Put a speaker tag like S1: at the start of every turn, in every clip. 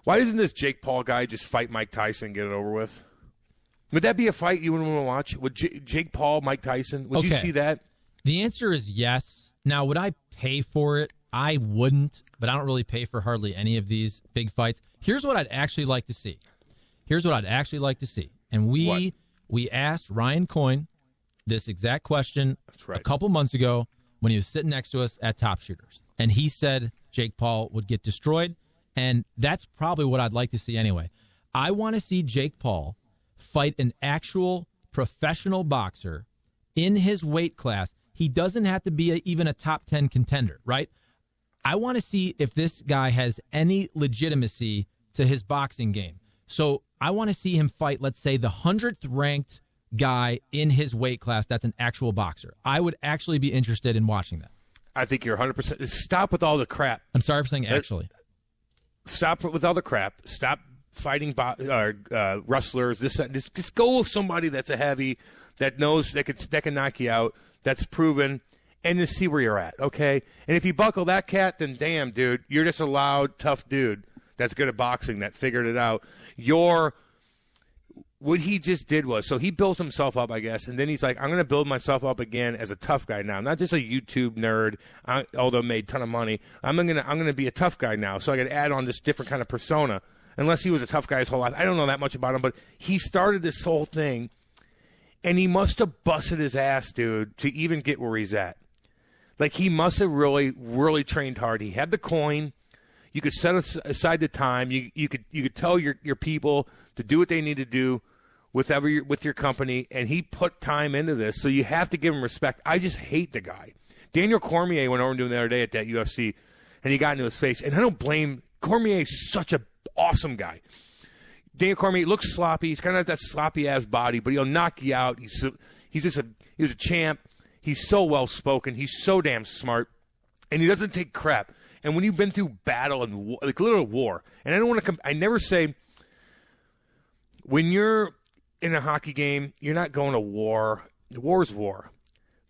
S1: Why doesn't this Jake Paul guy just fight Mike Tyson and get it over with? Would that be a fight you would want to watch? Would Jake Paul, Mike Tyson? Would you see that?
S2: The answer is yes. Now, would I pay for it? I wouldn't, but I don't really pay for hardly any of these big fights. Here's what I'd actually like to see. And we asked Ryan Coyne this exact question a couple months ago when he was sitting next to us at Top Shooters. And he said Jake Paul would get destroyed, and that's probably what I'd like to see anyway. I want to see Jake Paul fight an actual professional boxer in his weight class. He doesn't have to be even a top 10 contender, right? I want to see if this guy has any legitimacy to his boxing game. So I want to see him fight, let's say, the 100th ranked guy in his weight class that's an actual boxer. I would actually be interested in watching that.
S1: I think you're 100%. Stop with all the crap.
S2: I'm sorry for saying actually.
S1: Stop with all the crap. Stop fighting wrestlers. Just go with somebody that's a heavy, that knows that can knock you out, that's proven, and just see where you're at, okay? And if you buckle that cat, then damn, dude, you're just a loud, tough dude that's good at boxing, that figured it out. What he just did was, so he built himself up, I guess, and then he's like, I'm going to build myself up again as a tough guy now, not just a YouTube nerd, although made a ton of money. I'm going to be a tough guy now, so I got to add on this different kind of persona. Unless he was a tough guy his whole life. I don't know that much about him, but he started this whole thing, and he must have busted his ass, dude, to even get where he's at. Like, he must have really, really trained hard. He had the coin. You could set aside the time. You could tell your people to do what they need to do with your company, and he put time into this, so you have to give him respect. I just hate the guy. Daniel Cormier went over and doing the other day at that UFC, and he got into his face, and I don't blame Cormier. Is such a awesome guy. Daniel Cormier looks sloppy. He's kind of that sloppy ass body, but he'll knock you out. He's a champ. He's so well spoken. He's so damn smart, and he doesn't take crap. And when you've been through battle and war, like literal war, and I don't want to. I never say when you're in a hockey game, you're not going to war. War's war.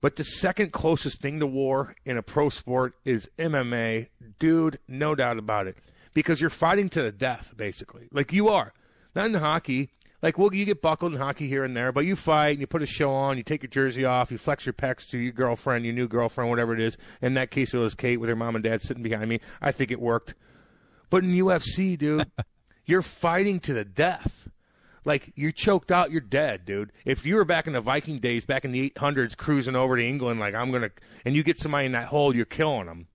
S1: But the second closest thing to war in a pro sport is MMA, dude. No doubt about it. Because you're fighting to the death, basically. Like you are. Not in hockey. Like, well, you get buckled in hockey here and there, but you fight and you put a show on, you take your jersey off, you flex your pecs to your girlfriend, your new girlfriend, whatever it is. In that case, it was Kate with her mom and dad sitting behind me. I think it worked. But in UFC, dude, you're fighting to the death. Like, you're choked out, you're dead, dude. If you were back in the Viking days, back in the 800s, cruising over to England, like, and you get somebody in that hole, you're killing them.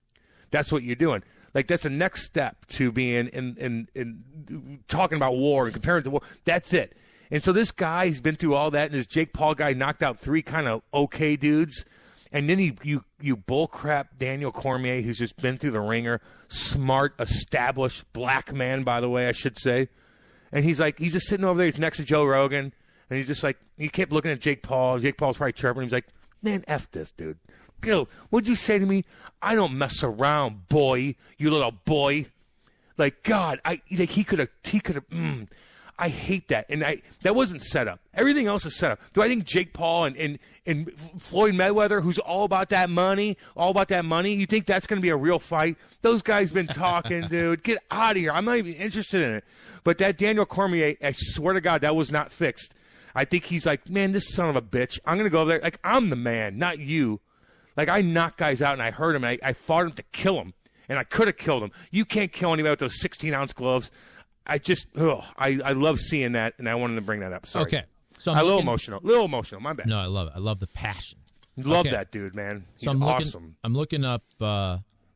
S1: That's what you're doing. Like, that's the next step to being in talking about war and comparing it to war. That's it. And so this guy, he's been through all that, and this Jake Paul guy knocked out 3 kind of okay dudes. And then you bullcrap Daniel Cormier, who's just been through the ringer, smart, established, black man, by the way, I should say. And he's just sitting over there, he's next to Joe Rogan, and he's just like, he kept looking at Jake Paul. Jake Paul's probably chirping. He's like, man, F this, dude. Yo, what'd you say to me? I don't mess around, boy. You little boy. Like, God, he could have. I hate that, and that wasn't set up. Everything else is set up. Do I think Jake Paul and Floyd Mayweather, who's all about that money, you think that's going to be a real fight? Those guys been talking, dude. Get out of here. I'm not even interested in it. But that Daniel Cormier, I swear to God, that was not fixed. I think he's like, man, this son of a bitch. I'm going to go over there. Like, I'm the man, not you. Like, I knocked guys out, and I hurt him, and I fought him to kill him, and I could have killed him. You can't kill anybody with those 16-ounce gloves. I love seeing that, and I wanted to bring that up. Sorry. Okay. So I'm a little emotional. My bad.
S2: No, I love it. I love the passion.
S1: Love that dude, man. He's awesome.
S2: I'm looking up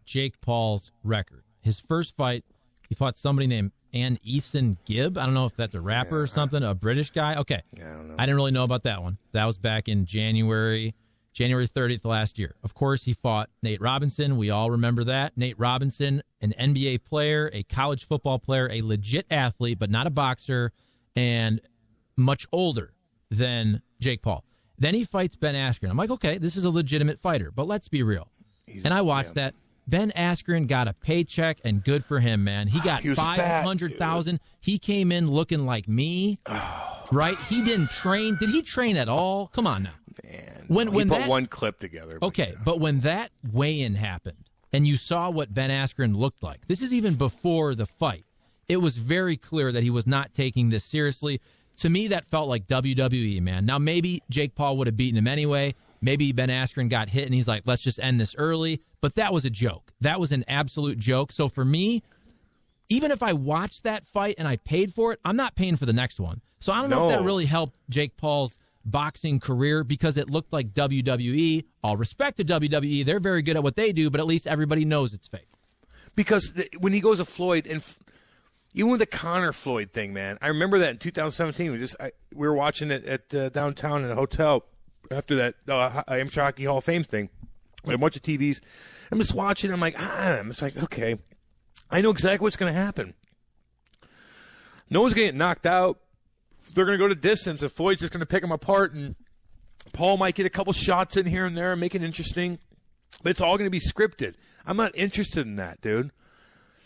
S2: Jake Paul's record. His first fight, he fought somebody named Eason Gibb. I don't know if that's a rapper or something, a British guy. Okay.
S1: Yeah, I don't know.
S2: I didn't really know about that one. That was back in January 30th last year. Of course, he fought Nate Robinson. We all remember that. Nate Robinson, an NBA player, a college football player, a legit athlete, but not a boxer, and much older than Jake Paul. Then he fights Ben Askren. I'm like, okay, this is a legitimate fighter, but let's be real. And I watched that. Ben Askren got a paycheck, and good for him, man. He got $500,000. He came in looking like me, right? He didn't train. Did he train at all? Come on now.
S1: Man, he put one clip together.
S2: But when that weigh-in happened, and you saw what Ben Askren looked like, this is even before the fight, it was very clear that he was not taking this seriously. To me, that felt like WWE, man. Now, maybe Jake Paul would have beaten him anyway. Maybe Ben Askren got hit, and he's like, let's just end this early. But that was a joke. That was an absolute joke. So for me, even if I watched that fight and I paid for it, I'm not paying for the next one. So I don't know if that really helped Jake Paul's boxing career because it looked like WWE. All respect to WWE. They're very good at what they do, but at least everybody knows it's fake.
S1: Because when he goes to Floyd, and even with the Conor Floyd thing, man, I remember that in 2017. We were watching it at downtown in a hotel after that Amateur Hockey Hall of Fame thing. We had a bunch of TVs. I'm just watching. I'm like, I'm just like, okay, I know exactly what's going to happen. No one's going to get knocked out. They're going to go to distance, and Floyd's just going to pick them apart, and Paul might get a couple shots in here and there and make it interesting. But it's all going to be scripted. I'm not interested in that, dude.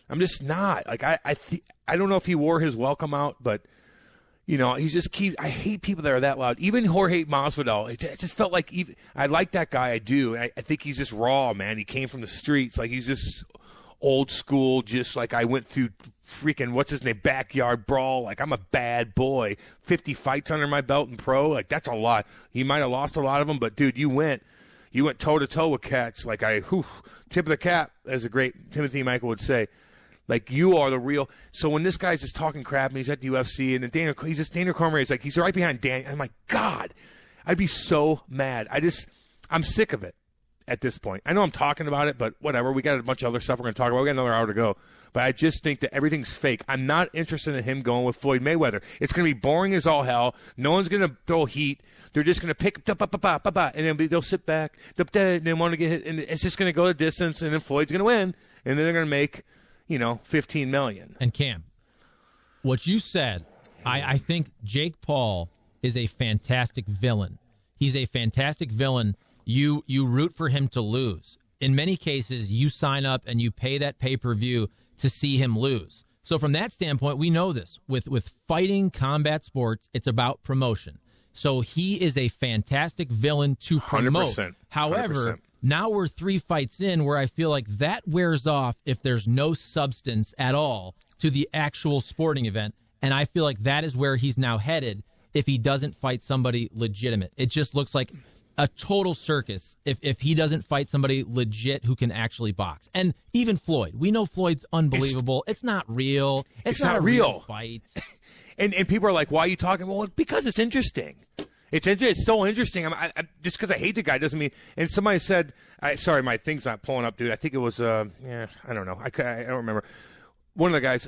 S1: I'm just not. Like I don't know if he wore his welcome out, but you know, he just keeps. I hate people that are that loud. Even Jorge Masvidal. It just felt like I like that guy. I do. I think he's just raw, man. He came from the streets. Like he's just old school. Just like I went through freaking what's his name backyard brawl. Like I'm a bad boy. 50 fights under my belt in pro. Like that's a lot. He might have lost a lot of them, but dude, you went toe to toe with cats. Like tip of the cap, as the great Timothy Michael would say. Like, you are the real. So when this guy's just talking crap and he's at the UFC and then Daniel Cormier is like, he's right behind Dan. I'm like, God, I'd be so mad. I'm sick of it at this point. I know I'm talking about it, but whatever. We got a bunch of other stuff we're going to talk about. We got another hour to go. But I just think that everything's fake. I'm not interested in him going with Floyd Mayweather. It's going to be boring as all hell. No one's going to throw heat. They're just going to pick and then they'll sit back and they want to get hit. And it's just going to go the distance, and then Floyd's going to win. And then they're going to make, $15 million.
S2: And Cam, what you said, I think Jake Paul is a fantastic villain. He's a fantastic villain. You root for him to lose. In many cases, you sign up and you pay that pay-per-view to see him lose. So from that standpoint, we know this. With fighting combat sports, it's about promotion. So he is a fantastic villain to promote.
S1: 100%.
S2: However, now we're 3 fights in where I feel like that wears off if there's no substance at all to the actual sporting event. And I feel like that is where he's now headed if he doesn't fight somebody legitimate. It just looks like a total circus if he doesn't fight somebody legit who can actually box. And even Floyd. We know Floyd's unbelievable. It's not real. It's not a real fight.
S1: And people are like, why are you talking? Well, because it's interesting. It's so interesting. Just because I hate the guy doesn't mean. And somebody said, sorry, my thing's not pulling up, dude. I think it was, I don't know. I don't remember. One of the guys,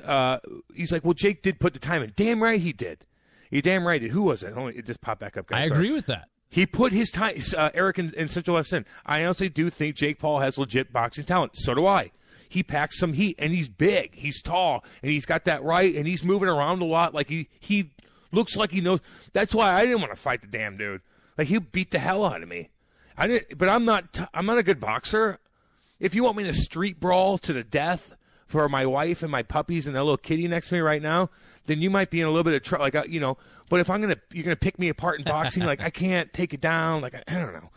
S1: he's like, well, Jake did put the time in. Damn right he did. He damn right did. Who was it? It just popped back up, guys.
S2: I agree with that.
S1: He put his time, Eric in Central West End. I honestly do think Jake Paul has legit boxing talent. So do I. He packs some heat, and he's big. He's tall, and he's got that right, and he's moving around a lot. Like he looks like he knows. That's why I didn't want to fight the damn dude. Like he beat the hell out of me. But I'm not a good boxer. If you want me to street brawl to the death for my wife and my puppies and that little kitty next to me right now, then you might be in a little bit of trouble. Like but if you're gonna pick me apart in boxing, like I can't take it down. Like I don't know.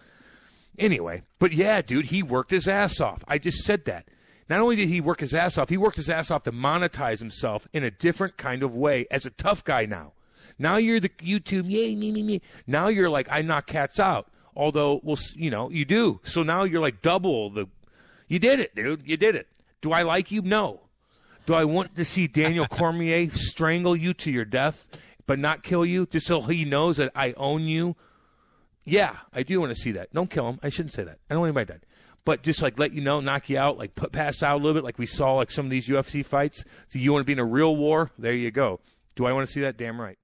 S1: Anyway, but yeah, dude, he worked his ass off. I just said that. Not only did he work his ass off, he worked his ass off to monetize himself in a different kind of way as a tough guy now. Now you're the YouTube, yay, me. Now you're like, I knock cats out. Although, well, you do. So now you're like double you did it, dude. You did it. Do I like you? No. Do I want to see Daniel Cormier strangle you to your death but not kill you just so he knows that I own you? Yeah, I do want to see that. Don't kill him. I shouldn't say that. I don't want anybody dead. But just like let you know, knock you out, like pass out a little bit like we saw like some of these UFC fights. So you want to be in a real war? There you go. Do I want to see that? Damn right.